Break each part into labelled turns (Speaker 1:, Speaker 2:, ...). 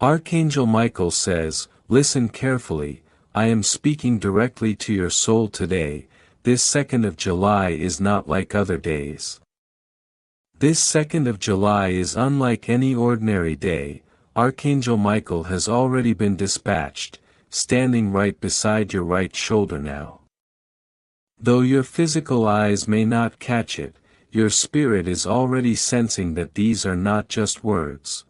Speaker 1: Archangel Michael says, "Listen carefully, I am speaking directly to your soul today. This 2nd of July is not like other days. This 2nd of July is unlike any ordinary day. Archangel Michael has already been dispatched, standing right beside your right shoulder now. Though your physical eyes may not catch it, your spirit is already sensing that these are not just words.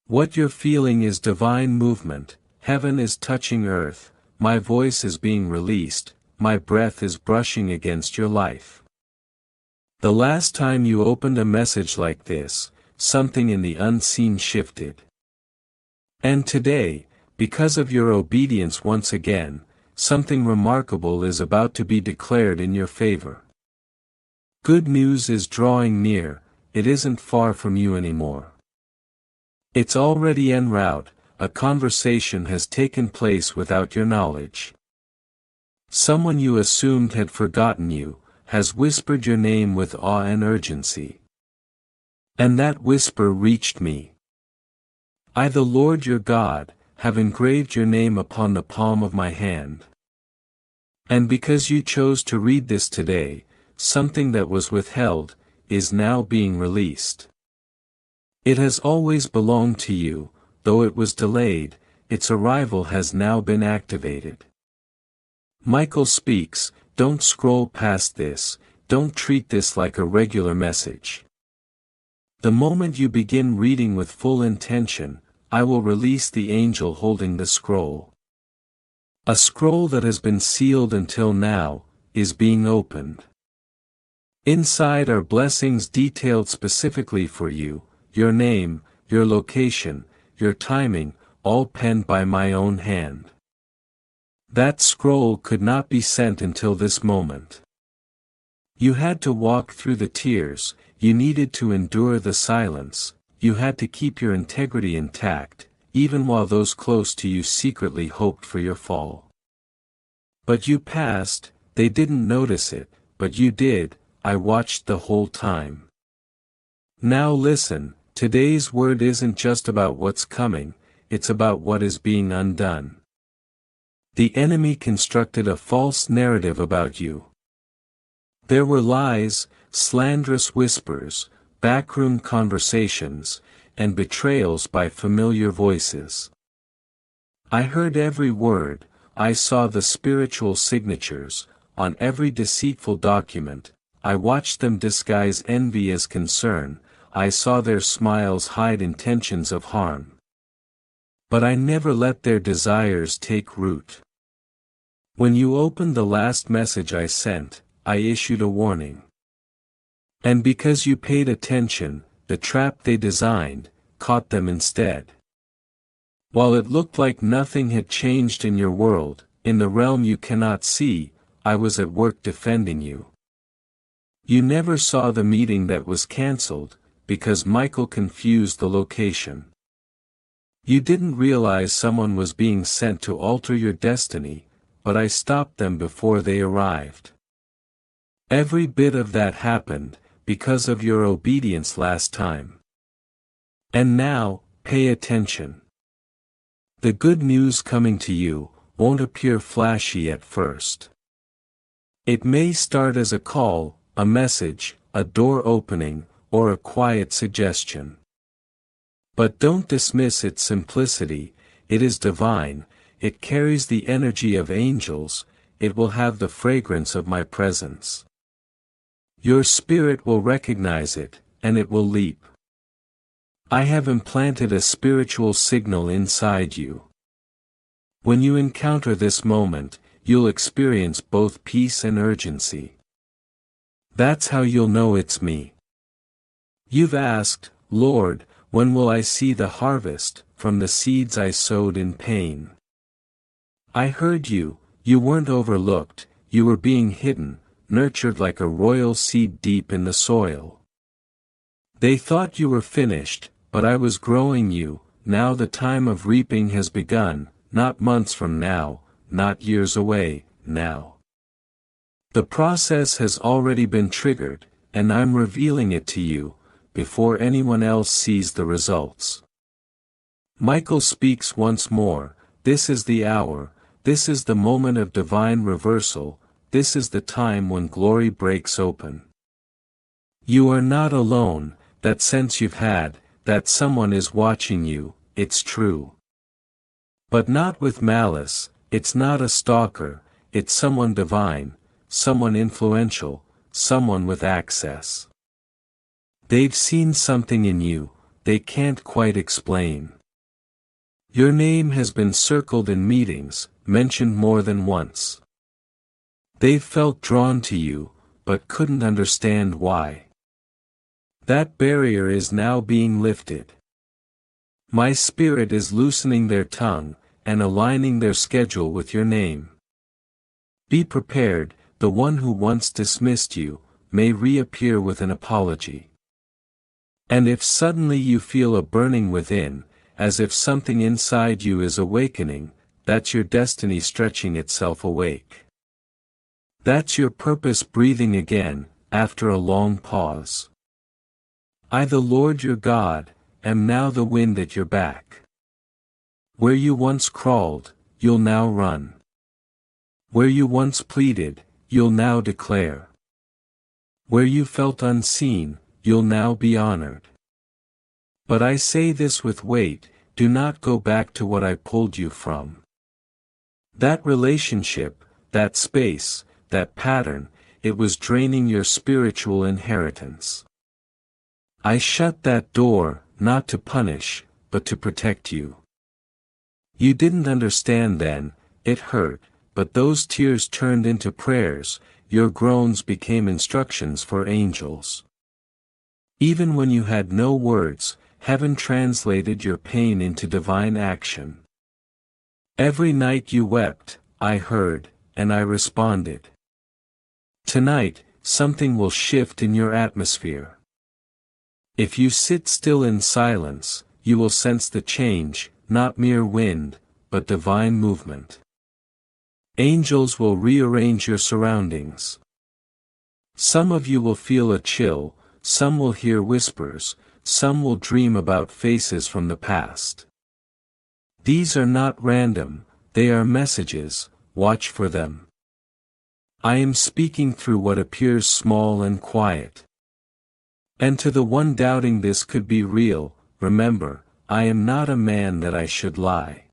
Speaker 1: What you're feeling is divine movement. Heaven is touching earth, my voice is being released, my breath is brushing against your life. The last time you opened a message like this, something in the unseen shifted. And today, because of your obedience once again, something remarkable is about to be declared in your favor. Good news is drawing near, it isn't far from you anymore. It's already en route, a conversation has taken place without your knowledge. Someone you assumed had forgotten you, has whispered your name with awe and urgency. And that whisper reached me. I, the Lord your God, have engraved your name upon the palm of my hand. And because you chose to read this today, something that was withheld, is now being released. It has always belonged to you, though it was delayed, its arrival has now been activated. Michael speaks, don't scroll past this, don't treat this like a regular message. The moment you begin reading with full intention, I will release the angel holding the scroll. A scroll that has been sealed until now, is being opened. Inside are blessings detailed specifically for you, your name, your location, your timing, all penned by my own hand. That scroll could not be sent until this moment. You had to walk through the tears, you needed to endure the silence, you had to keep your integrity intact, even while those close to you secretly hoped for your fall. But you passed, they didn't notice it, but you did, I watched the whole time. Now listen, today's word isn't just about what's coming, it's about what is being undone. The enemy constructed a false narrative about you. There were lies, slanderous whispers, backroom conversations, and betrayals by familiar voices. I heard every word, I saw the spiritual signatures, on every deceitful document, I watched them disguise envy as concern, I saw their smiles hide intentions of harm. But I never let their desires take root. When you opened the last message I sent, I issued a warning. And because you paid attention, the trap they designed, caught them instead. While it looked like nothing had changed in your world, in the realm you cannot see, I was at work defending you. You never saw the meeting that was cancelled, because Michael confused the location. You didn't realize someone was being sent to alter your destiny, but I stopped them before they arrived. Every bit of that happened, because of your obedience last time. And now, pay attention. The good news coming to you won't appear flashy at first. It may start as a call, a message, a door opening, or a quiet suggestion. But don't dismiss its simplicity, it is divine, it carries the energy of angels, it will have the fragrance of my presence. Your spirit will recognize it, and it will leap. I have implanted a spiritual signal inside you. When you encounter this moment, you'll experience both peace and urgency. That's how you'll know it's me. You've asked, Lord, when will I see the harvest, from the seeds I sowed in pain? I heard you, you weren't overlooked, you were being hidden, nurtured like a royal seed deep in the soil. They thought you were finished, but I was growing you, now the time of reaping has begun, not months from now, not years away, now. The process has already been triggered, and I'm revealing it to you, before anyone else sees the results. Michael speaks once more, this is the hour, this is the moment of divine reversal, this is the time when glory breaks open. You are not alone, that sense you've had, that someone is watching you, it's true. But not with malice, it's not a stalker, it's someone divine, someone influential, someone with access. They've seen something in you, they can't quite explain. Your name has been circled in meetings, mentioned more than once. They've felt drawn to you, but couldn't understand why. That barrier is now being lifted. My spirit is loosening their tongue, and aligning their schedule with your name. Be prepared, the one who once dismissed you, may reappear with an apology. And if suddenly you feel a burning within, as if something inside you is awakening, that's your destiny stretching itself awake. That's your purpose breathing again, after a long pause. I, the Lord your God, am now the wind at your back. Where you once crawled, you'll now run. Where you once pleaded, you'll now declare. Where you felt unseen, you'll now be honored. But I say this with weight, do not go back to what I pulled you from. That relationship, that space, that pattern, it was draining your spiritual inheritance. I shut that door, not to punish, but to protect you. You didn't understand then, it hurt, but those tears turned into prayers, your groans became instructions for angels. Even when you had no words, heaven translated your pain into divine action. Every night you wept, I heard, and I responded. Tonight, something will shift in your atmosphere. If you sit still in silence, you will sense the change, not mere wind, but divine movement. Angels will rearrange your surroundings. Some of you will feel a chill, some will hear whispers, some will dream about faces from the past. These are not random, they are messages, watch for them. I am speaking through what appears small and quiet. And to the one doubting this could be real, remember, I am not a man that I should lie.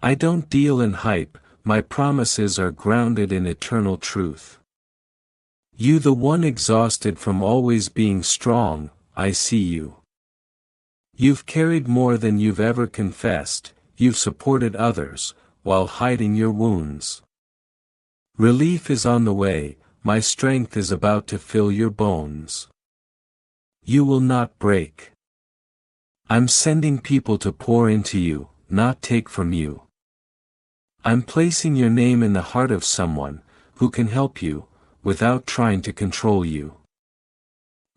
Speaker 1: I don't deal in hype, my promises are grounded in eternal truth. You, the one exhausted from always being strong, I see you. You've carried more than you've ever confessed, you've supported others, while hiding your wounds. Relief is on the way, my strength is about to fill your bones. You will not break. I'm sending people to pour into you, not take from you. I'm placing your name in the heart of someone, who can help you, without trying to control you.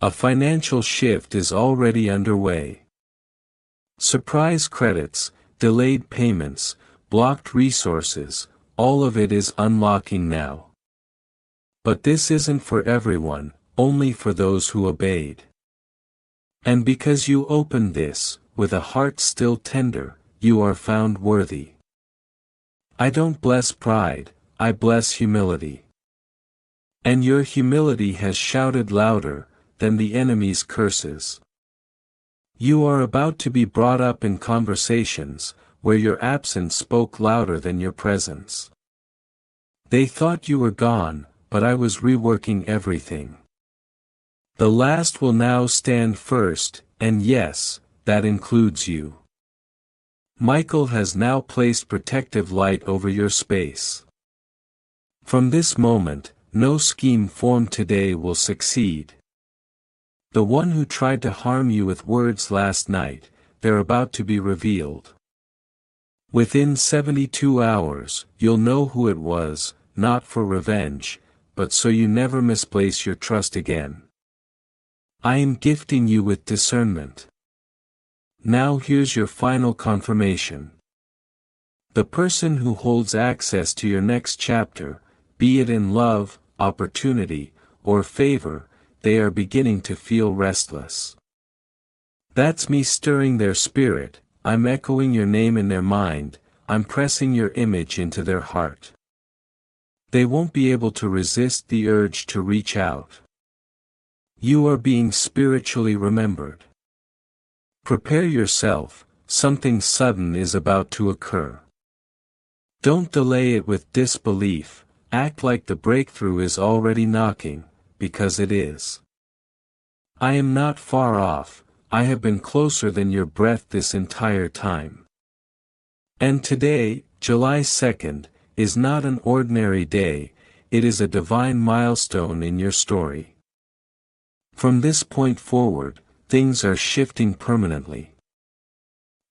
Speaker 1: A financial shift is already underway. Surprise credits, delayed payments, blocked resources, all of it is unlocking now. But this isn't for everyone, only for those who obeyed. And because you opened this, with a heart still tender, you are found worthy. I don't bless pride, I bless humility. And your humility has shouted louder than the enemy's curses. You are about to be brought up in conversations, where your absence spoke louder than your presence. They thought you were gone, but I was reworking everything. The last will now stand first, and yes, that includes you. Michael has now placed protective light over your space. From this moment, no scheme formed today will succeed. The one who tried to harm you with words last night, they're about to be revealed. Within 72 hours, you'll know who it was, not for revenge, but so you never misplace your trust again. I am gifting you with discernment. Now here's your final confirmation. The person who holds access to your next chapter, be it in love, opportunity, or favor, they are beginning to feel restless. That's me stirring their spirit, I'm echoing your name in their mind, I'm pressing your image into their heart. They won't be able to resist the urge to reach out. You are being spiritually remembered. Prepare yourself, something sudden is about to occur. Don't delay it with disbelief, act like the breakthrough is already knocking, because it is. I am not far off, I have been closer than your breath this entire time. And today, July 2nd, is not an ordinary day, it is a divine milestone in your story. From this point forward, things are shifting permanently.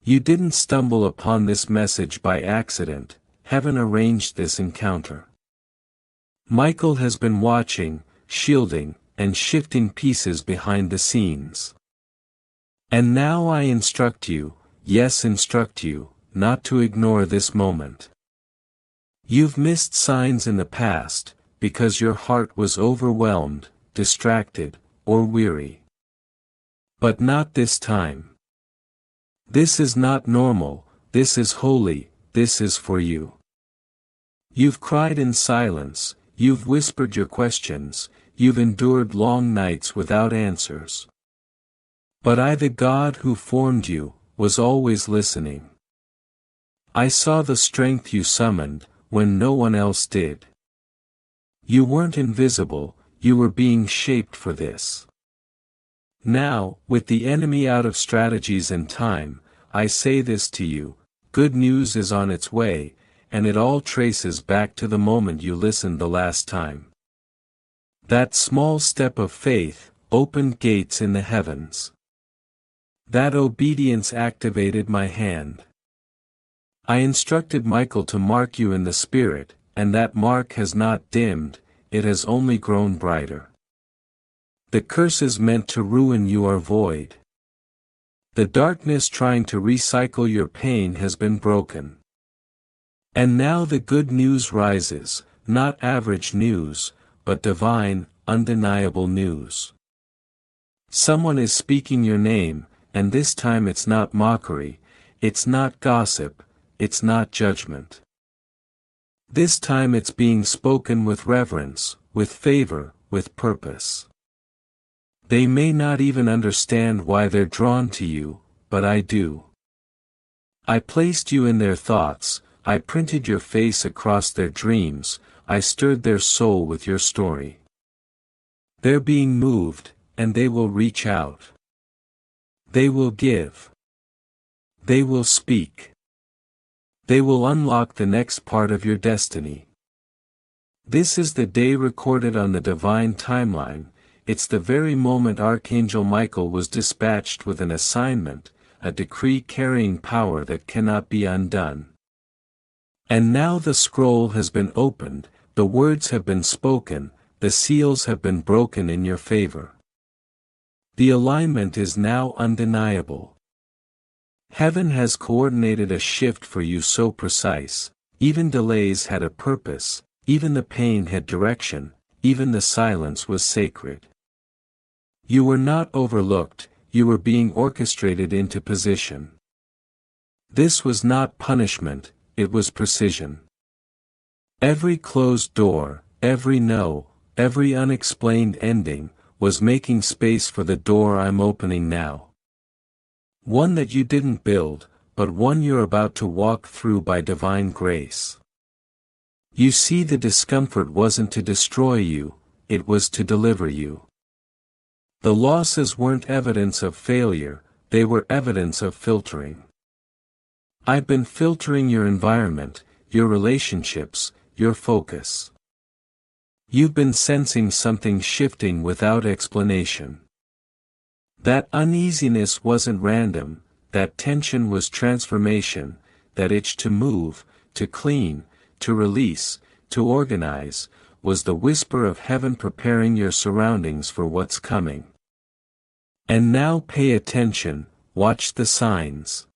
Speaker 1: You didn't stumble upon this message by accident, heaven arranged this encounter. Michael has been watching, shielding, and shifting pieces behind the scenes. And now I instruct you, yes, instruct you, not to ignore this moment. You've missed signs in the past, because your heart was overwhelmed, distracted, or weary. But not this time. This is not normal, this is holy, this is for you. You've cried in silence, you've whispered your questions, you've endured long nights without answers. But I, the God who formed you, was always listening. I saw the strength you summoned, when no one else did. You weren't invisible, you were being shaped for this. Now, with the enemy out of strategies and time, I say this to you, good news is on its way, and it all traces back to the moment you listened the last time. That small step of faith opened gates in the heavens. That obedience activated my hand. I instructed Michael to mark you in the Spirit, and that mark has not dimmed, it has only grown brighter. The curses meant to ruin you are void. The darkness trying to recycle your pain has been broken. And now the good news rises, not average news, but divine, undeniable news. Someone is speaking your name, and this time it's not mockery, it's not gossip, it's not judgment. This time it's being spoken with reverence, with favor, with purpose. They may not even understand why they're drawn to you, but I do. I placed you in their thoughts, I printed your face across their dreams, I stirred their soul with your story. They're being moved, and they will reach out. They will give. They will speak. They will unlock the next part of your destiny. This is the day recorded on the divine timeline, it's the very moment Archangel Michael was dispatched with an assignment, a decree carrying power that cannot be undone. And now the scroll has been opened, the words have been spoken, the seals have been broken in your favor. The alignment is now undeniable. Heaven has coordinated a shift for you so precise, even delays had a purpose, even the pain had direction, even the silence was sacred. You were not overlooked, you were being orchestrated into position. This was not punishment, it was precision. Every closed door, every no, every unexplained ending, was making space for the door I'm opening now. One that you didn't build, but one you're about to walk through by divine grace. You see, the discomfort wasn't to destroy you, it was to deliver you. The losses weren't evidence of failure, they were evidence of filtering. I've been filtering your environment, your relationships, your focus. You've been sensing something shifting without explanation. That uneasiness wasn't random, that tension was transformation, that itch to move, to clean, to release, to organize, was the whisper of heaven preparing your surroundings for what's coming. And now pay attention, watch the signs.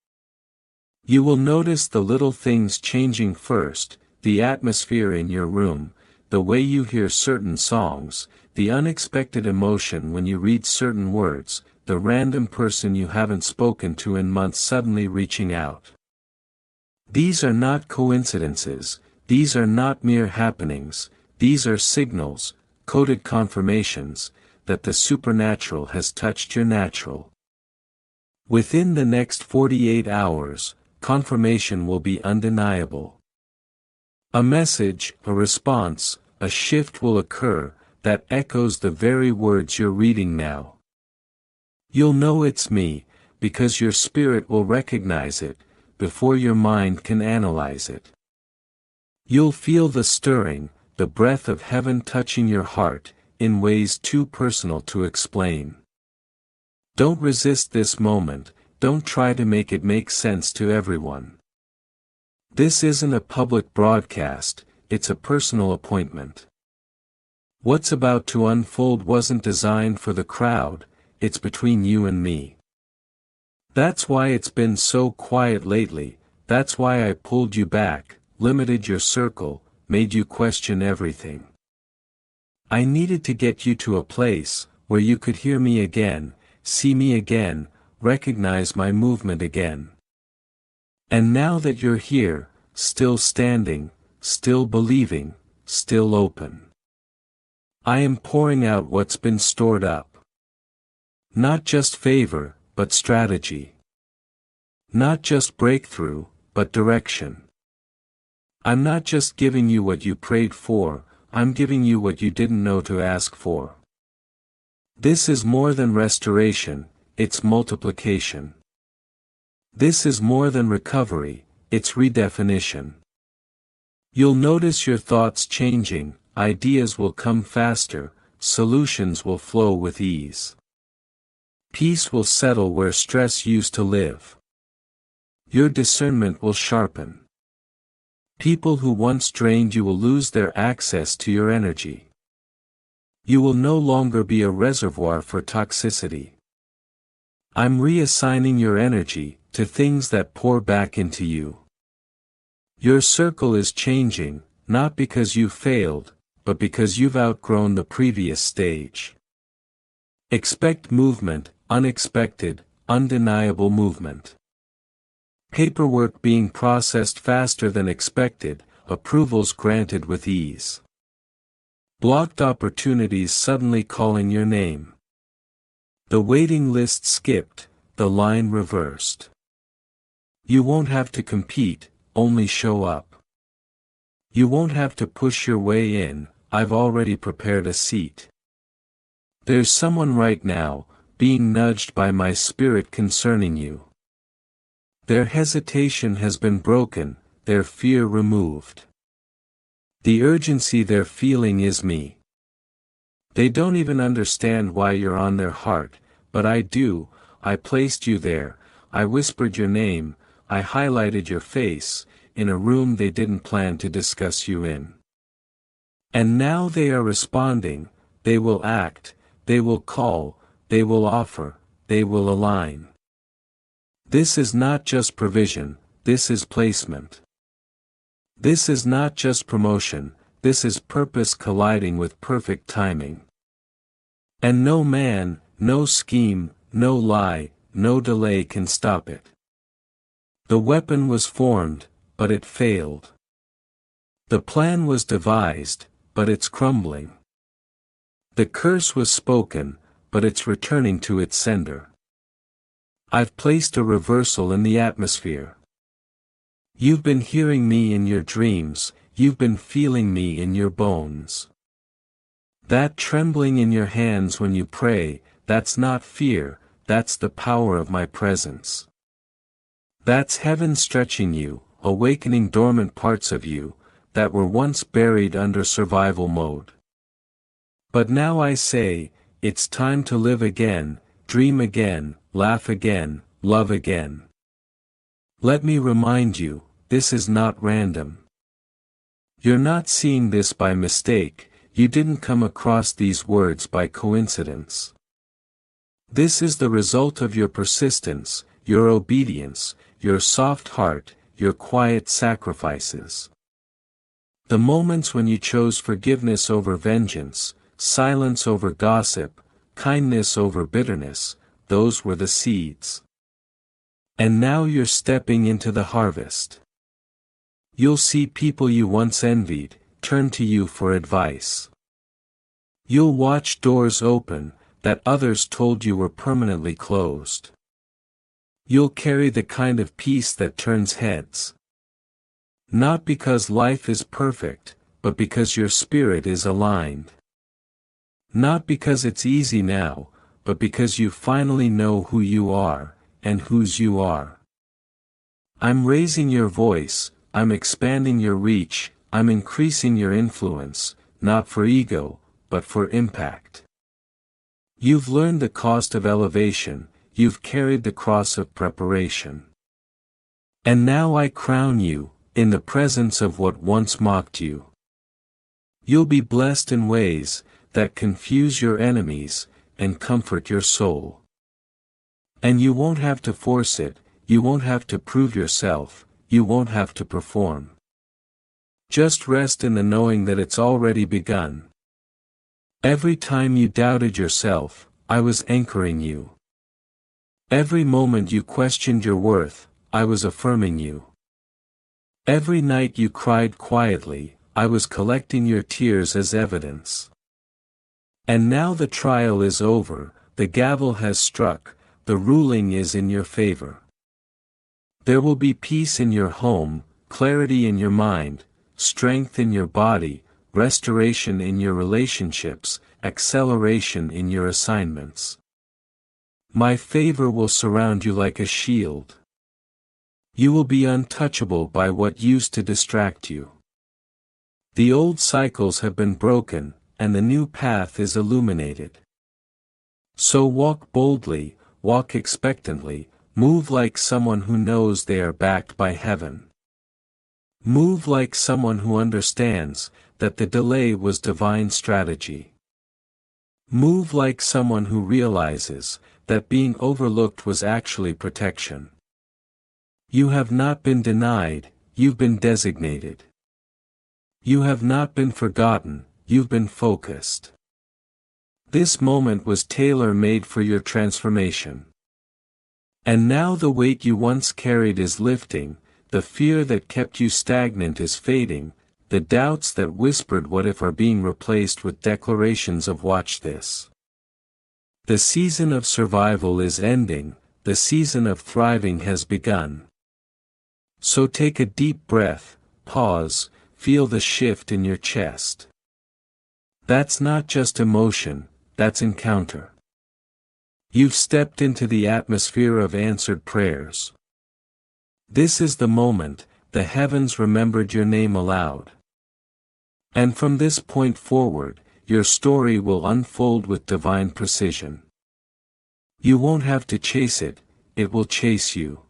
Speaker 1: You will notice the little things changing first, the atmosphere in your room, the way you hear certain songs, the unexpected emotion when you read certain words, the random person you haven't spoken to in months suddenly reaching out. These are not coincidences, these are not mere happenings, these are signals, coded confirmations, that the supernatural has touched your natural. Within the next 48 hours, confirmation will be undeniable. A message, a response, a shift will occur, that echoes the very words you're reading now. You'll know it's me, because your spirit will recognize it, before your mind can analyze it. You'll feel the stirring, the breath of heaven touching your heart, in ways too personal to explain. Don't resist this moment, don't try to make it make sense to everyone. This isn't a public broadcast, it's a personal appointment. What's about to unfold wasn't designed for the crowd, it's between you and me. That's why it's been so quiet lately, that's why I pulled you back, limited your circle, made you question everything. I needed to get you to a place, where you could hear me again, see me again, recognize my movement again. And now that you're here, still standing, still believing, still open, I am pouring out what's been stored up. Not just favor, but strategy. Not just breakthrough, but direction. I'm not just giving you what you prayed for, I'm giving you what you didn't know to ask for. This is more than restoration, it's multiplication. This is more than recovery, it's redefinition. You'll notice your thoughts changing, ideas will come faster, solutions will flow with ease. Peace will settle where stress used to live. Your discernment will sharpen. People who once drained you will lose their access to your energy. You will no longer be a reservoir for toxicity. I'm reassigning your energy to things that pour back into you. Your circle is changing, not because you failed, but because you've outgrown the previous stage. Expect movement, unexpected, undeniable movement. Paperwork being processed faster than expected, approvals granted with ease. Blocked opportunities suddenly calling your name. The waiting list skipped, the line reversed. You won't have to compete, only show up. You won't have to push your way in, I've already prepared a seat. There's someone right now, being nudged by my spirit concerning you. Their hesitation has been broken, their fear removed. The urgency they're feeling is me. They don't even understand why you're on their heart, but I do. I placed you there, I whispered your name, I highlighted your face, in a room they didn't plan to discuss you in. And now they are responding, they will act, they will call, they will offer, they will align. This is not just provision, this is placement. This is not just promotion, this is purpose colliding with perfect timing. And no man, no scheme, no lie, no delay can stop it. The weapon was formed, but it failed. The plan was devised, but it's crumbling. The curse was spoken, but it's returning to its sender. I've placed a reversal in the atmosphere. You've been hearing me in your dreams, you've been feeling me in your bones. That trembling in your hands when you pray, that's not fear, that's the power of my presence. That's heaven stretching you, awakening dormant parts of you, that were once buried under survival mode. But now I say, it's time to live again, dream again, laugh again, love again. Let me remind you, this is not random. You're not seeing this by mistake, you didn't come across these words by coincidence. This is the result of your persistence, your obedience, your soft heart, your quiet sacrifices. The moments when you chose forgiveness over vengeance, silence over gossip, kindness over bitterness, those were the seeds. And now you're stepping into the harvest. You'll see people you once envied turn to you for advice. You'll watch doors open that others told you were permanently closed. You'll carry the kind of peace that turns heads. Not because life is perfect, but because your spirit is aligned. Not because it's easy now, but because you finally know who you are, and whose you are. I'm raising your voice, I'm expanding your reach, I'm increasing your influence, not for ego, but for impact. You've learned the cost of elevation, you've carried the cross of preparation. And now I crown you, in the presence of what once mocked you. You'll be blessed in ways that confuse your enemies, and comfort your soul. And you won't have to force it, you won't have to prove yourself, you won't have to perform. Just rest in the knowing that it's already begun. Every time you doubted yourself, I was anchoring you. Every moment you questioned your worth, I was affirming you. Every night you cried quietly, I was collecting your tears as evidence. And now the trial is over, the gavel has struck, the ruling is in your favor. There will be peace in your home, clarity in your mind, strength in your body, restoration in your relationships, acceleration in your assignments. My favor will surround you like a shield. You will be untouchable by what used to distract you. The old cycles have been broken, and the new path is illuminated. So walk boldly, walk expectantly, move like someone who knows they are backed by heaven. Move like someone who understands that the delay was divine strategy. Move like someone who realizes that being overlooked was actually protection. You have not been denied, you've been designated. You have not been forgotten, you've been focused. This moment was tailor-made for your transformation. And now the weight you once carried is lifting, the fear that kept you stagnant is fading, the doubts that whispered what if are being replaced with declarations of watch this. The season of survival is ending, the season of thriving has begun. So take a deep breath, pause, feel the shift in your chest. That's not just emotion, that's encounter. You've stepped into the atmosphere of answered prayers. This is the moment, the heavens remembered your name aloud. And from this point forward, your story will unfold with divine precision. You won't have to chase it, it will chase you.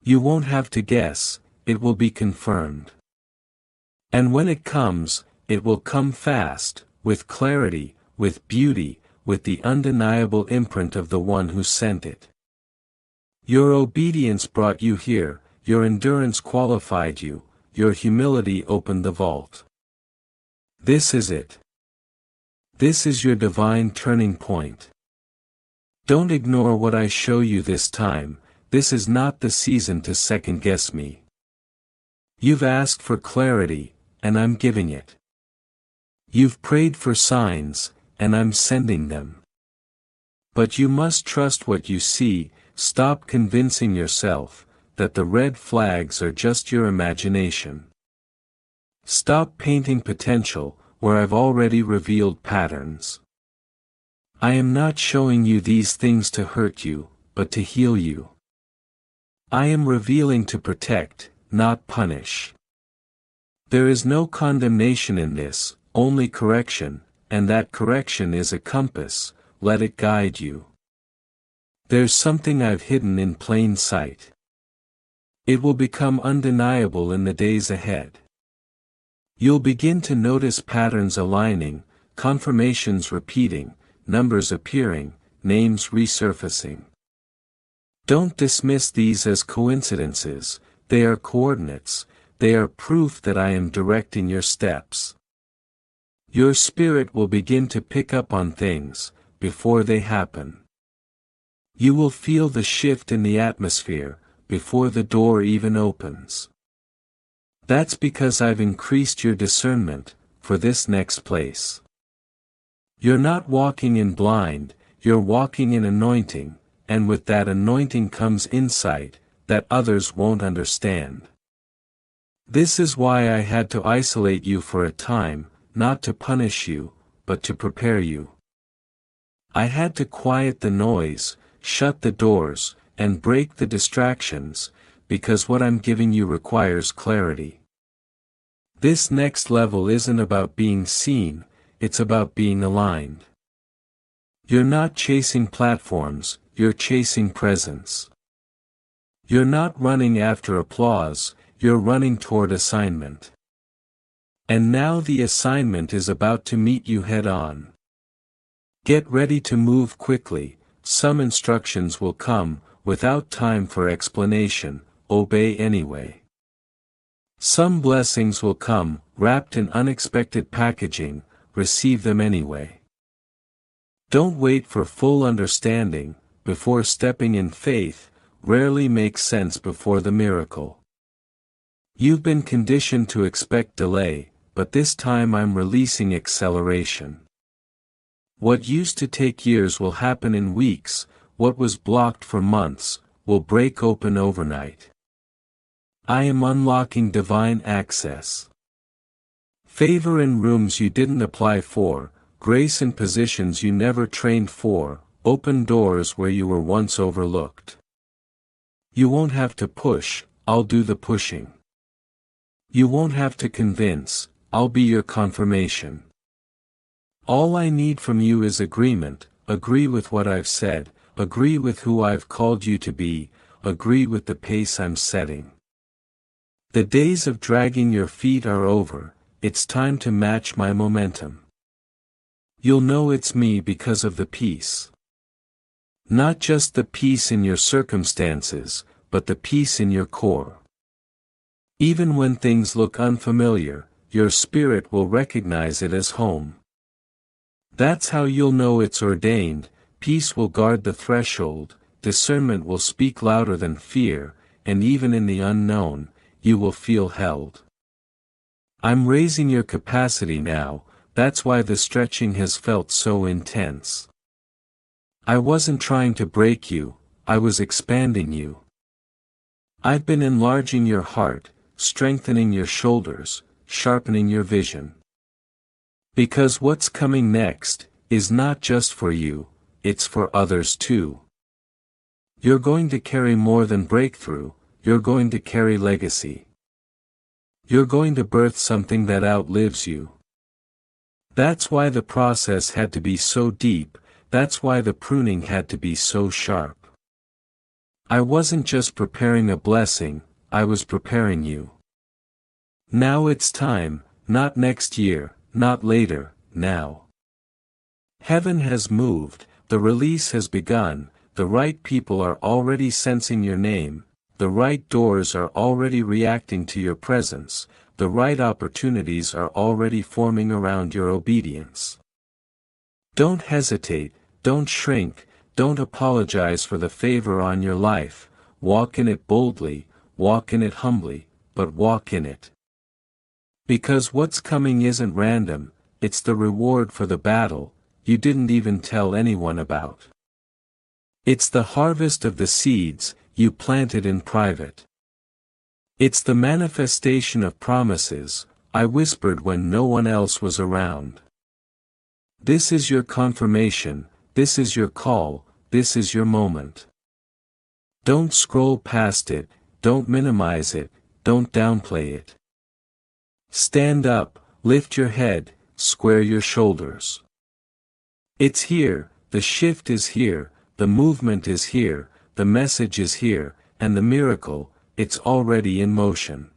Speaker 1: You won't have to guess, it will be confirmed. And when it comes, it will come fast, with clarity, with beauty, with the undeniable imprint of the one who sent it. Your obedience brought you here, your endurance qualified you, your humility opened the vault. This is it. This is your divine turning point. Don't ignore what I show you this time, this is not the season to second-guess me. You've asked for clarity, and I'm giving it. You've prayed for signs, and I'm sending them. But you must trust what you see, stop convincing yourself that the red flags are just your imagination. Stop painting potential where I've already revealed patterns. I am not showing you these things to hurt you, but to heal you. I am revealing to protect, not punish. There is no condemnation in this, only correction, and that correction is a compass, let it guide you. There's something I've hidden in plain sight. It will become undeniable in the days ahead. You'll begin to notice patterns aligning, confirmations repeating, numbers appearing, names resurfacing. Don't dismiss these as coincidences, they are coordinates, they are proof that I am directing your steps. Your spirit will begin to pick up on things, before they happen. You will feel the shift in the atmosphere, before the door even opens. That's because I've increased your discernment, for this next place. You're not walking in blind, you're walking in anointing, and with that anointing comes insight, that others won't understand. This is why I had to isolate you for a time, not to punish you, but to prepare you. I had to quiet the noise, shut the doors, and break the distractions, because what I'm giving you requires clarity. This next level isn't about being seen, it's about being aligned. You're not chasing platforms, you're chasing presence. You're not running after applause, you're running toward assignment. And now the assignment is about to meet you head on. Get ready to move quickly, some instructions will come, without time for explanation, obey anyway. Some blessings will come, wrapped in unexpected packaging, receive them anyway. Don't wait for full understanding, before stepping in faith, rarely makes sense before the miracle. You've been conditioned to expect delay, but this time I'm releasing acceleration. What used to take years will happen in weeks, what was blocked for months, will break open overnight. I am unlocking divine access. Favor in rooms you didn't apply for, grace in positions you never trained for, open doors where you were once overlooked. You won't have to push, I'll do the pushing. You won't have to convince, I'll be your confirmation. All I need from you is agreement, agree with what I've said, agree with who I've called you to be, agree with the pace I'm setting. The days of dragging your feet are over, it's time to match my momentum. You'll know it's me because of the peace. Not just the peace in your circumstances, but the peace in your core. Even when things look unfamiliar, your spirit will recognize it as home. That's how you'll know it's ordained, peace will guard the threshold, discernment will speak louder than fear, and even in the unknown, you will feel held. I'm raising your capacity now, that's why the stretching has felt so intense. I wasn't trying to break you, I was expanding you. I've been enlarging your heart, strengthening your shoulders, sharpening your vision. Because what's coming next, is not just for you, it's for others too. You're going to carry more than breakthrough, you're going to carry legacy. You're going to birth something that outlives you. That's why the process had to be so deep, that's why the pruning had to be so sharp. I wasn't just preparing a blessing, I was preparing you. Now it's time, not next year, not later, now. Heaven has moved, the release has begun, the right people are already sensing your name, the right doors are already reacting to your presence, the right opportunities are already forming around your obedience. Don't hesitate, don't shrink, don't apologize for the favor on your life, walk in it boldly, walk in it humbly, but walk in it. Because what's coming isn't random, it's the reward for the battle, you didn't even tell anyone about. It's the harvest of the seeds, you planted in private. It's the manifestation of promises, I whispered when no one else was around. This is your confirmation, this is your call, this is your moment. Don't scroll past it, don't minimize it, don't downplay it. Stand up, lift your head, square your shoulders. It's here, the shift is here, the movement is here, the message is here, and the miracle, it's already in motion.